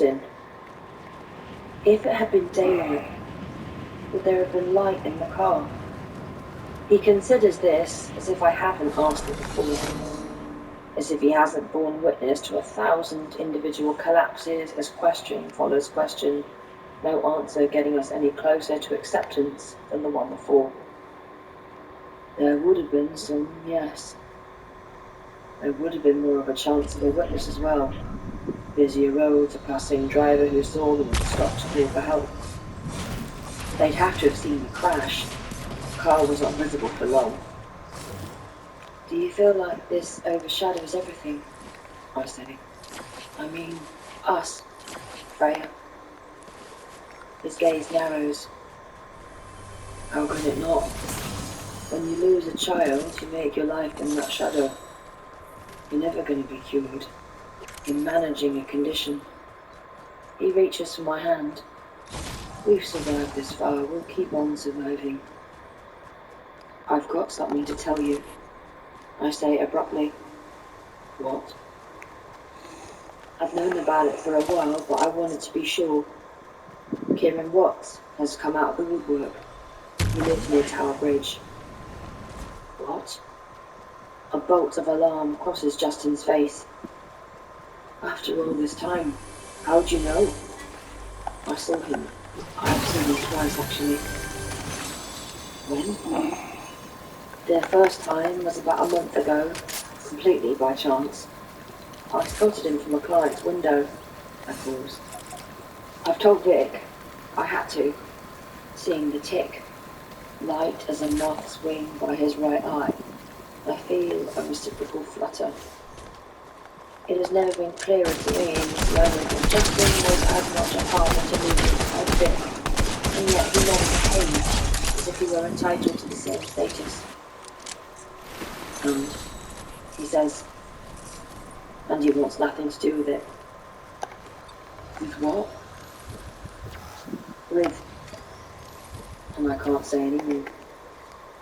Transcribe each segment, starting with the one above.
In. If it had been daylight, would there have been light in the car? He considers this as if I haven't asked it before, as if he hasn't borne witness to 1,000 individual collapses as question follows question, no answer getting us any closer to acceptance than the one before. There would have been some, yes. There would have been more of a chance of a witness as well. Busier roads, a passing driver who saw them and stopped to call for help. They'd have to have seen me crash. The car was not visible for long. Do you feel like this overshadows everything? I say. I mean, us, Freya. His gaze narrows. How can it not? When you lose a child, you make your life in that shadow. You're never going to be cured. You're managing a condition. He reaches for my hand. We've survived this far. We'll keep on surviving. I've got something to tell you, I say abruptly. What? I've known about it for a while, but I wanted to be sure. Kieran Watts has come out of the woodwork. He lives near Tower Bridge. What? A bolt of alarm crosses Justin's face. After all this time, how'd you know? I saw him. I've seen him twice, actually. When? Their first time was about a month ago, completely by chance. I spotted him from a client's window. I paused. I've told Vic. I had to. Seeing the tick, light as a moth's wing by his right eye, I feel a reciprocal flutter. It has never been clearer to me in this moment that Justin was as much a partner to me as Vic, and yet he never behaved as if he were entitled to the same status. And, he says, and he wants nothing to do with it. With what? With. And I can't say any more.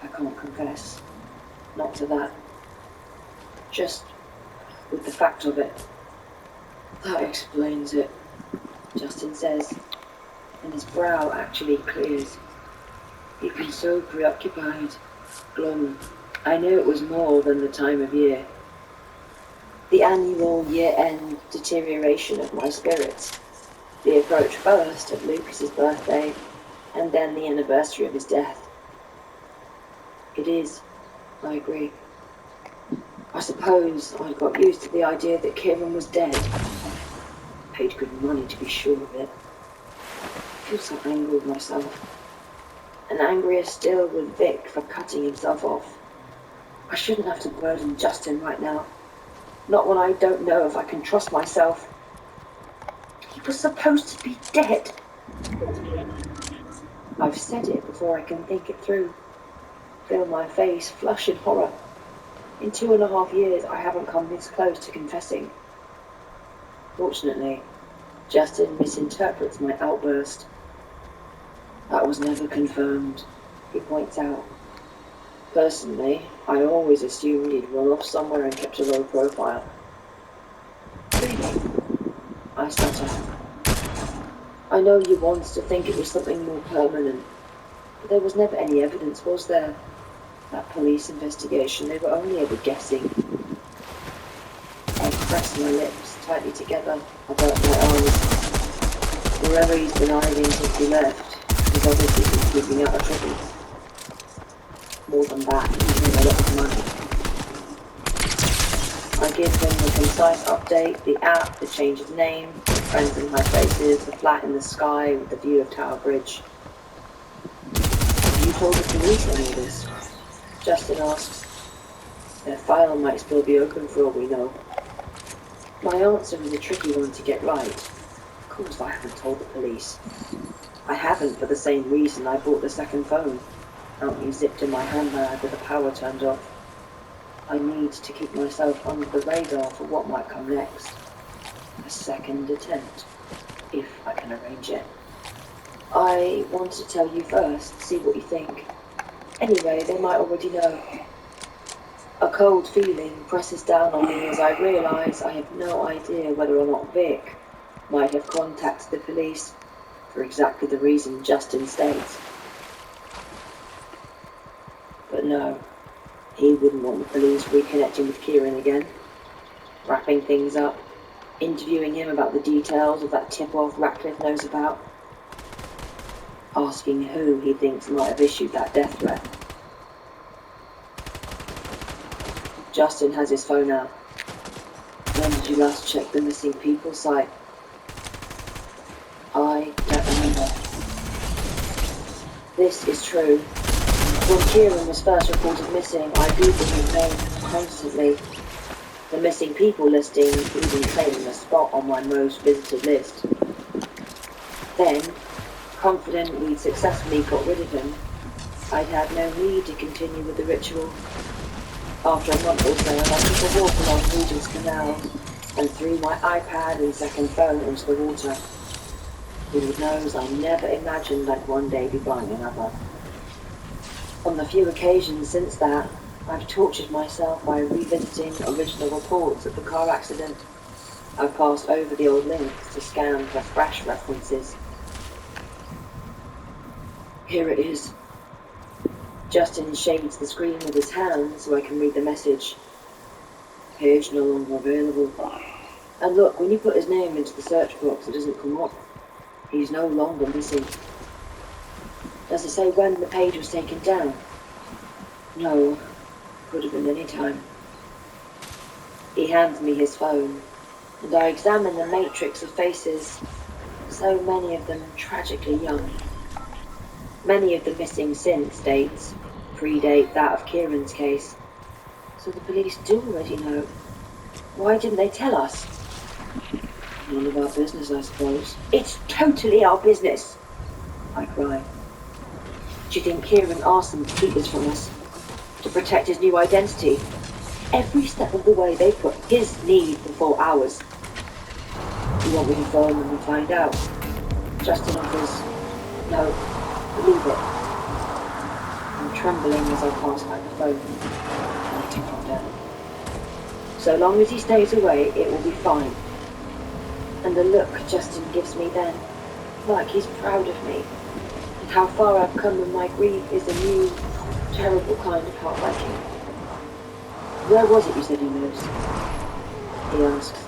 I can't confess. Not to that. Just with the fact of it. That explains it, Justin says, and his brow actually clears. He'd been so preoccupied, glum. I knew it was more than the time of year. The annual year-end deterioration of my spirits. The approach first of Lucas's birthday, and then the anniversary of his death. It is, I agree. I suppose I'd got used to the idea that Kieran was dead. Paid good money to be sure of it. I feel so angry with myself. And angrier still with Vic for cutting himself off. I shouldn't have to burden Justin right now. Not when I don't know if I can trust myself. He was supposed to be dead. I've said it before I can think it through. Feel my face flush in horror. In 2.5 years, I haven't come this close to confessing. Fortunately, Justin misinterprets my outburst. That was never confirmed, he points out. Personally, I always assumed he'd run off somewhere and kept a low profile. Really? I stutter. I know you want to think it was something more permanent, but there was never any evidence, was there? That police investigation, they were only ever guessing. I press my lips tightly together, avert my eyes. Wherever he's been hiding since he left, he's obviously been keeping out of trouble. More than that, he's made a lot of money. I give him a concise update, the app, the change of name, the friends in high places, the flat in the sky with the view of Tower Bridge. Have you told the police any of this? Justin asks. Their file might still be open for all we know. My answer is a tricky one to get right. Of course I haven't told the police. I haven't for the same reason I bought the second phone. Apparently zipped in my handbag with the power turned off. I need to keep myself under the radar for what might come next. A second attempt, if I can arrange it. I want to tell you first, see what you think. Anyway, they might already know. A cold feeling presses down on me as I realise I have no idea whether or not Vic, might have contacted the police for exactly the reason Justin states. But no, he wouldn't want the police reconnecting with Kieran again, wrapping things up, interviewing him about the details of that tip-off Ratcliffe knows about, asking who he thinks might have issued that death threat. Justin has his phone out. When did you last check the missing people site? I don't remember. This is true. When Kieran was first reported missing, I googled his name constantly. The missing people listing even claiming a spot on my most visited list. Then, confident we'd successfully got rid of him, I'd had no need to continue with the ritual. After a month or so, I took a walk along Regent's Canal and threw my iPad and second phone into the water. Lord knows I never imagined I'd one day be buying another. On the few occasions since that, I've tortured myself by revisiting original reports of the car accident. I've passed over the old links to scan for fresh references. Here it is. Justin shades the screen with his hand so I can read the message. Page no longer available. And look, when you put his name into the search box, it doesn't come up. He's no longer missing. Does it say when the page was taken down? No. Could have been any time. He hands me his phone, and I examine the matrix of faces, so many of them tragically young. Many of the missing since dates predate that of Kieran's case. So the police do already know. Why didn't they tell us? None of our business, I suppose. It's totally our business, I cry. Do you think Kieran asked them to keep this from us? To protect his new identity? Every step of the way they put his need before ours. You want me to phone them and find out? Justin offers, no, leave it. I'm trembling as I pass by the phone. I take him down. So long as he stays away, it will be fine. And the look Justin gives me then, like he's proud of me, and how far I've come in my grief is a new, terrible kind of heartbreaking. Where was it you said he lives? He asks.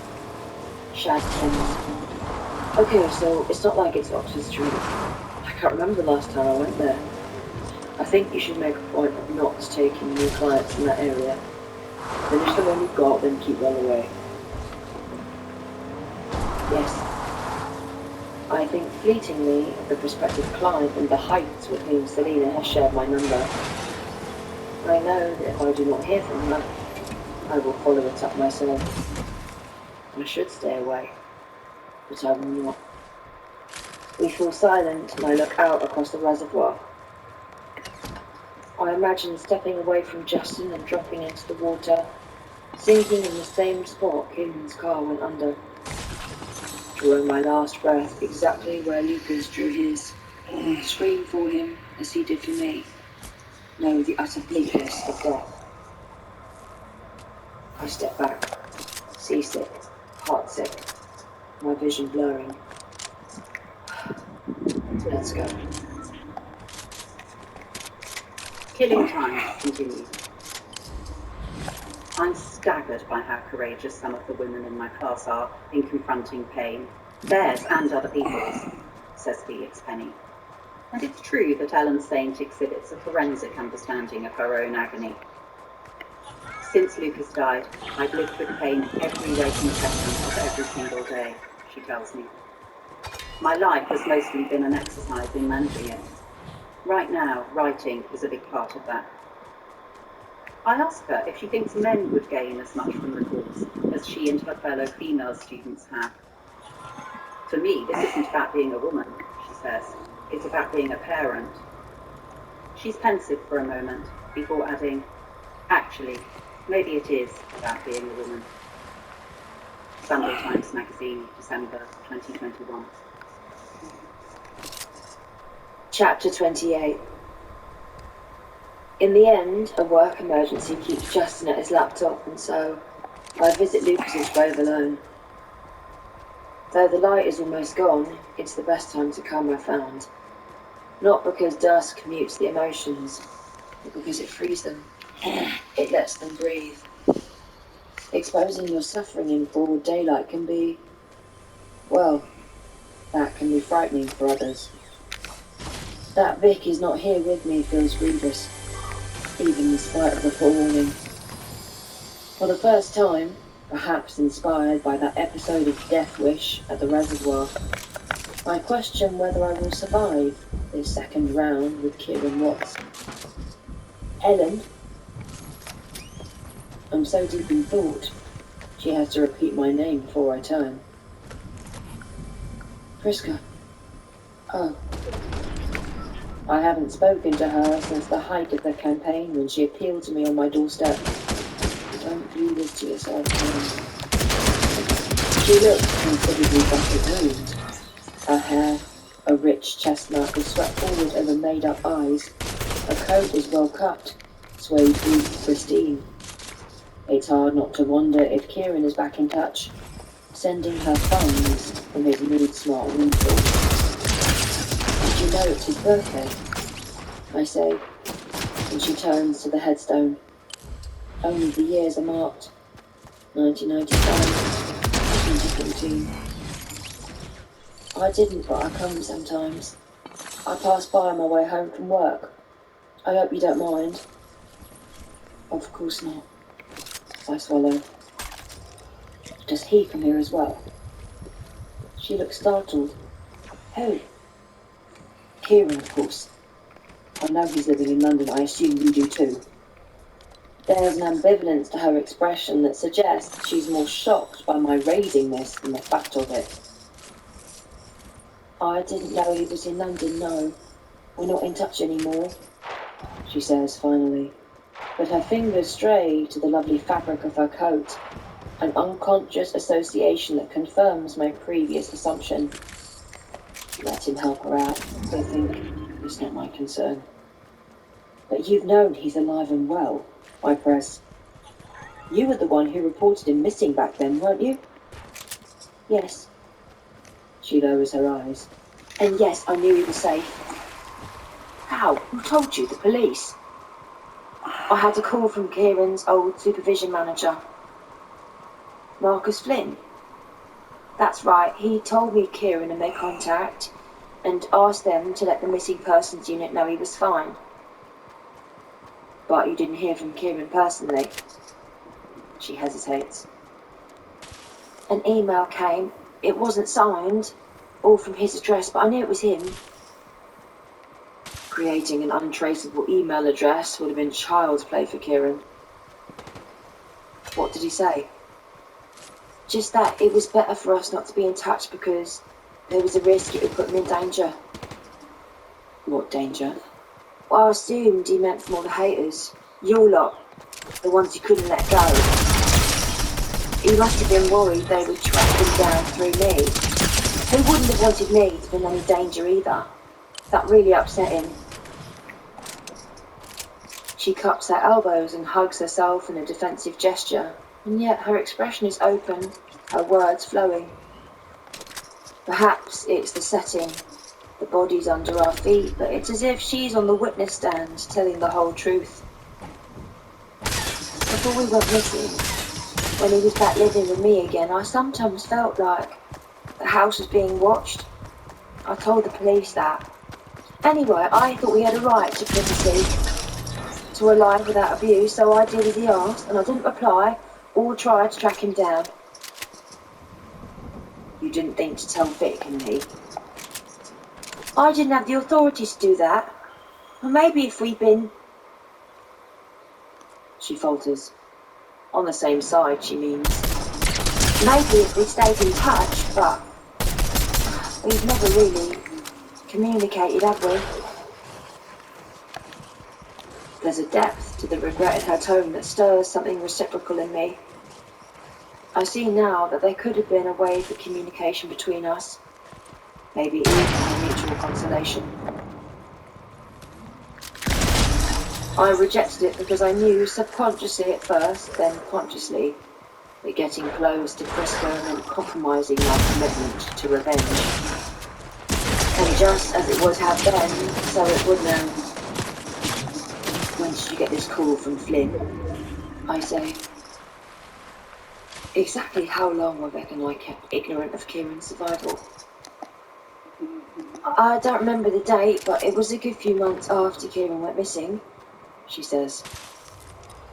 Shad Thames. Okay, so it's not like it's Oxford Street. I can't remember the last time I went there. I think you should make a point of not taking new clients in that area. Finish the one you've got, then keep well away. Yes. I think fleetingly of the prospective client and the heights with whom Selina has shared my number. I know that if I do not hear from her, I will follow it up myself. I should stay away, but I will not. We fall silent and I look out across the reservoir. I imagine stepping away from Justin and dropping into the water, sinking in the same spot Kieran's car went under. Drawing my last breath exactly where Lucas drew his, and scream for him as he did for me. Know the utter bleakness of death. I step back, seasick, heartsick, my vision blurring. Let's go. Killing time continues. I'm staggered by how courageous some of the women in my class are in confronting pain, theirs and other people's, says Felix Penny. And it's true that Ellen Saint exhibits a forensic understanding of her own agony. Since Lucas died, I've lived with pain every waking second of every single day, she tells me. My life has mostly been an exercise in managing it. Right now, writing is a big part of that. I ask her if she thinks men would gain as much from the course as she and her fellow female students have. For me, this isn't about being a woman, she says. It's about being a parent. She's pensive for a moment before adding, actually, maybe it is about being a woman. Sunday Times Magazine, December 2021. Chapter 28. In the end, a work emergency keeps Justin at his laptop, and so I visit Lucas's grave alone. Though the light is almost gone, it's the best time to come, I found. Not because dusk mutes the emotions, but because it frees them. It lets them breathe. Exposing your suffering in broad daylight can be, well, that can be frightening for others. That Vic is not here with me feels grievous, even in spite of the forewarning. For the first time, perhaps inspired by that episode of Death Wish at the reservoir, I question whether I will survive this second round with Kieran Watts. Ellen? I'm so deep in thought, she has to repeat my name before I turn. Priska. Oh. I haven't spoken to her since the height of the campaign when she appealed to me on my doorstep. Don't do this to yourself, Ellen. She looked considerably battle-toned. Her hair, a rich chestnut, was swept forward over made-up eyes. Her coat was well cut, suede boots pristine. It's hard not to wonder if Kieran is back in touch, sending her funds from his mood-smart windfall. Did you know it's his birthday? I say, and she turns to the headstone. Only the years are marked. 1995, 2014. I didn't, but I come sometimes. I pass by on my way home from work. I hope you don't mind. Of course not. I swallow. Does he come here as well? She looks startled. Who? Kieran, of course. I know he's living in London. I assume you do too. There's an ambivalence to her expression that suggests she's more shocked by my raising this than the fact of it. I didn't know he was in London, no. We're not in touch anymore, she says finally. But her fingers stray to the lovely fabric of her coat, an unconscious association that confirms my previous assumption. Let him help her out, I think. It's not my concern. But you've known he's alive and well, I press. You were the one who reported him missing back then, weren't you? Yes. She lowers her eyes. And yes, I knew he was safe. How? Who told you? The police? I had a call from Kieran's old supervision manager. Marcus Flynn? That's right, he told me Kieran had made contact and asked them to let the missing persons unit know he was fine. But you didn't hear from Kieran personally? She hesitates. An email came. It wasn't signed, all from his address, but I knew it was him. Creating an untraceable email address would have been child's play for Kieran. What did he say? Just that it was better for us not to be in touch because there was a risk it would put him in danger. What danger? Well, I assumed he meant from all the haters. Your lot. The ones you couldn't let go. He must have been worried they would track him down through me. He wouldn't have wanted me to be in any danger either. That really upset him. She cups her elbows and hugs herself in a defensive gesture, and yet her expression is open, her words flowing. Perhaps it's the setting. The body's under our feet, but it's as if she's on the witness stand, telling the whole truth. Before we went missing, when he was back living with me again, I sometimes felt like the house was being watched. I told the police that. Anyway, I thought we had a right to privacy, to a life without abuse, so I did as he asked, and I didn't reply or try to track him down. You didn't think to tell Vic and me? I didn't have the authority to do that. Or maybe if we'd been... She falters. On the same side, she means. Maybe if we stayed in touch, but... we've never really communicated, have we? There's a depth to the regret in her tone that stirs something reciprocal in me. I see now that there could have been a way for communication between us. Maybe even a mutual consolation. I rejected it because I knew subconsciously at first, then consciously, that getting close to Frisco meant compromising my commitment to revenge. And just as it would have then, so it would now. When did you get this call from Flynn? I say. Exactly how long Rebecca and I kept ignorant of Kieran's survival. I don't remember the date, but it was a good few months after Kieran went missing, she says.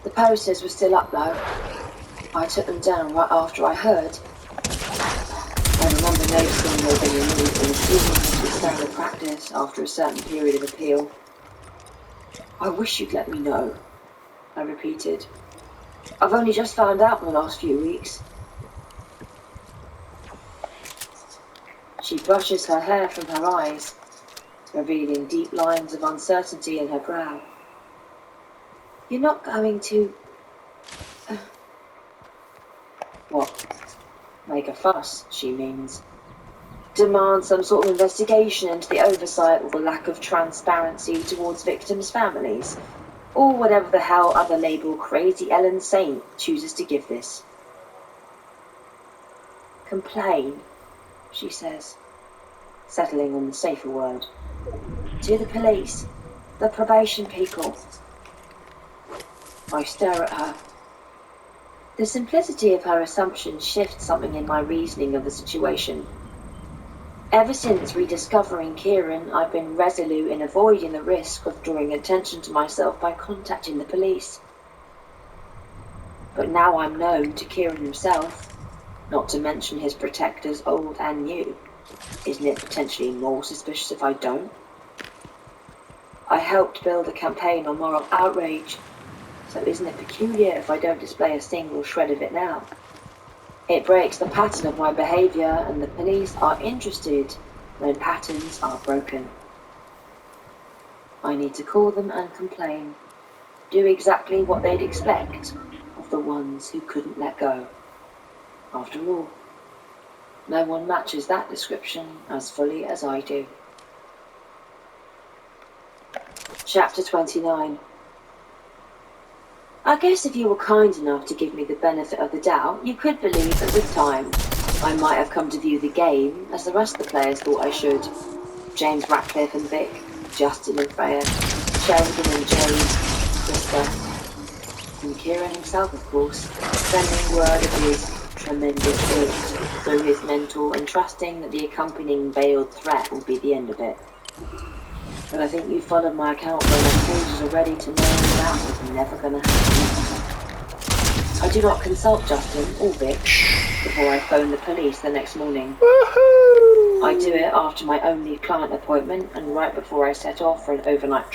The posters were still up though. I took them down right after I heard. I remember noticing they'd been removed and assuming this was standard practice after a certain period of appeal. I wish you'd let me know, I repeated. I've only just found out in the last few weeks. She brushes her hair from her eyes, revealing deep lines of uncertainty in her brow. You're not going to... What? Make a fuss, she means. Demand some sort of investigation into the oversight or the lack of transparency towards victims' families, or whatever the hell other label Crazy Ellen Saint chooses to give this. Complain, she says, settling on the safer word. To the police, the probation people. I stare at her. The simplicity of her assumption shifts something in my reasoning of the situation. Ever since rediscovering Kieran, I've been resolute in avoiding the risk of drawing attention to myself by contacting the police. But now I'm known to Kieran himself, not to mention his protectors old and new. Isn't it potentially more suspicious if I don't? I helped build a campaign on moral outrage, so isn't it peculiar if I don't display a single shred of it now? It breaks the pattern of my behaviour, and the police are interested when patterns are broken. I need to call them and complain. Do exactly what they'd expect of the ones who couldn't let go. After all, no one matches that description as fully as I do. Chapter 29. I guess if you were kind enough to give me the benefit of the doubt, you could believe that with time, I might have come to view the game as the rest of the players thought I should. James Ratcliffe and Vic, Justin and Freya, Sheridan and Jade, Krista, and Kieran himself, of course, sending word of his tremendous gift through his mentor and trusting that the accompanying veiled threat would be the end of it. But I think you followed my account for enough pages already to know that was never going to happen. I do not consult Justin or Vic before I phone the police the next morning. Woohoo! I do it after my only client appointment and right before I set off for an overnight